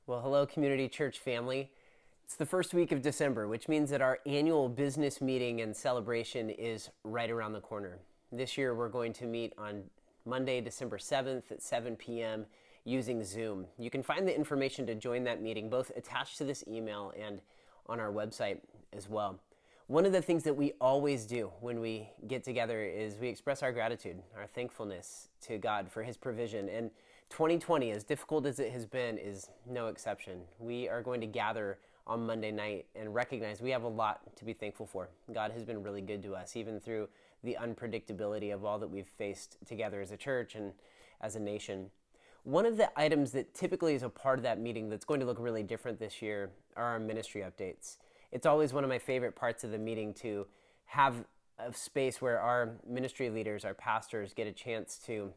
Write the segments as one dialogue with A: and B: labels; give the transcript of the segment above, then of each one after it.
A: Well, hello, Community Church family. It's the first week of December, which means that our annual business meeting and celebration is right around the corner. This year, we're going to meet on Monday, December 7th at 7 p.m. using Zoom. You can find the information to join that meeting both attached to this email and on our website as well. One of the things that we always do when we get together is we express our gratitude, our thankfulness to God for His provision. And 2020, as difficult as it has been, is no exception. We are going to gather on Monday night and recognize we have a lot to be thankful for. God has been really good to us, even through the unpredictability of all that we've faced together as a church and as a nation. One of the items that typically is a part of that meeting that's going to look really different this year are our ministry updates. It's always one of my favorite parts of the meeting to have a space where our ministry leaders, our pastors, get a chance to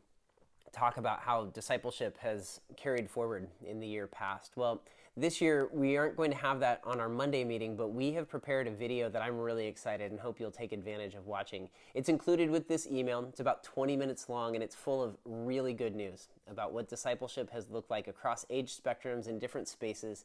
A: talk about how discipleship has carried forward in the year past. Well, this year we aren't going to have that on our Monday meeting, but we have prepared a video that I'm really excited and hope you'll take advantage of watching. It's included with this email. It's about 20 minutes long and it's full of really good news about what discipleship has looked like across age spectrums in different spaces.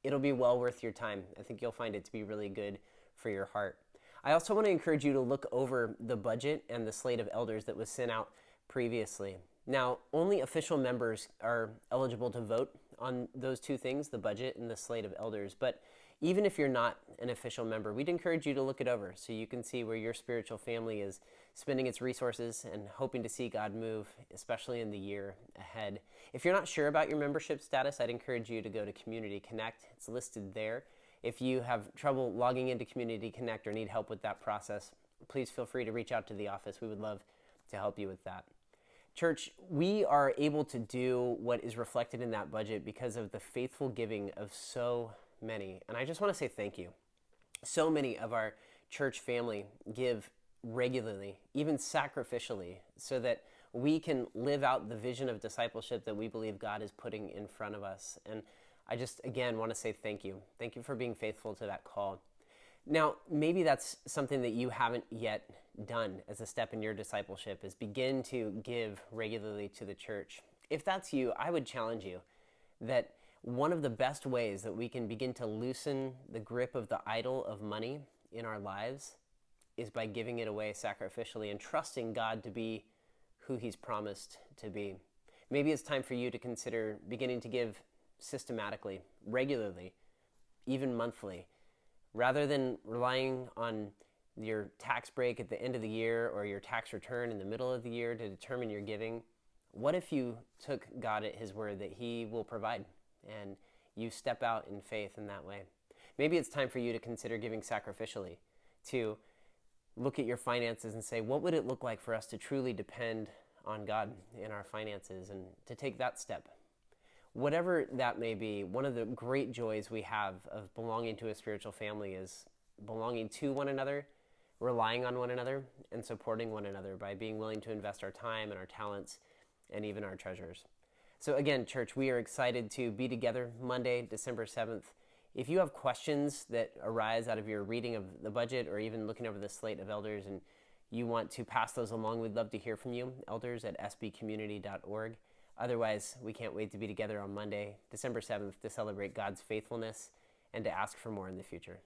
A: It'll be well worth your time. I think you'll find it to be really good for your heart. I also want to encourage you to look over the budget and the slate of elders that was sent out previously. Now, only official members are eligible to vote on those two things, the budget and the slate of elders. But even if you're not an official member, we'd encourage you to look it over so you can see where your spiritual family is spending its resources and hoping to see God move, especially in the year ahead. If you're not sure about your membership status, I'd encourage you to go to Community Connect. It's listed there. If you have trouble logging into Community Connect or need help with that process, please feel free to reach out to the office. We would love to help you with that. Church, we are able to do what is reflected in that budget because of the faithful giving of so many. And I just want to say thank you. So many of our church family give regularly, even sacrificially, so that we can live out the vision of discipleship that we believe God is putting in front of us. And I just, again, want to say thank you. Thank you for being faithful to that call. Now, maybe that's something that you haven't yet done as a step in your discipleship, is begin to give regularly to the church. If that's you, I would challenge you that one of the best ways that we can begin to loosen the grip of the idol of money in our lives is by giving it away sacrificially and trusting God to be who He's promised to be. Maybe it's time for you to consider beginning to give systematically, regularly, even monthly, rather than relying on your tax break at the end of the year or your tax return in the middle of the year to determine your giving. What if you took God at His word that He will provide and you step out in faith in that way? Maybe it's time for you to consider giving sacrificially, to look at your finances and say, what would it look like for us to truly depend on God in our finances, and to take that step. Whatever that may be, one of the great joys we have of belonging to a spiritual family is belonging to one another, relying on one another, and supporting one another by being willing to invest our time and our talents and even our treasures. So again, church, we are excited to be together Monday, December 7th. If you have questions that arise out of your reading of the budget or even looking over the slate of elders and you want to pass those along, we'd love to hear from you, elders@sbcommunity.org. Otherwise, we can't wait to be together on Monday, December 7th, to celebrate God's faithfulness and to ask for more in the future.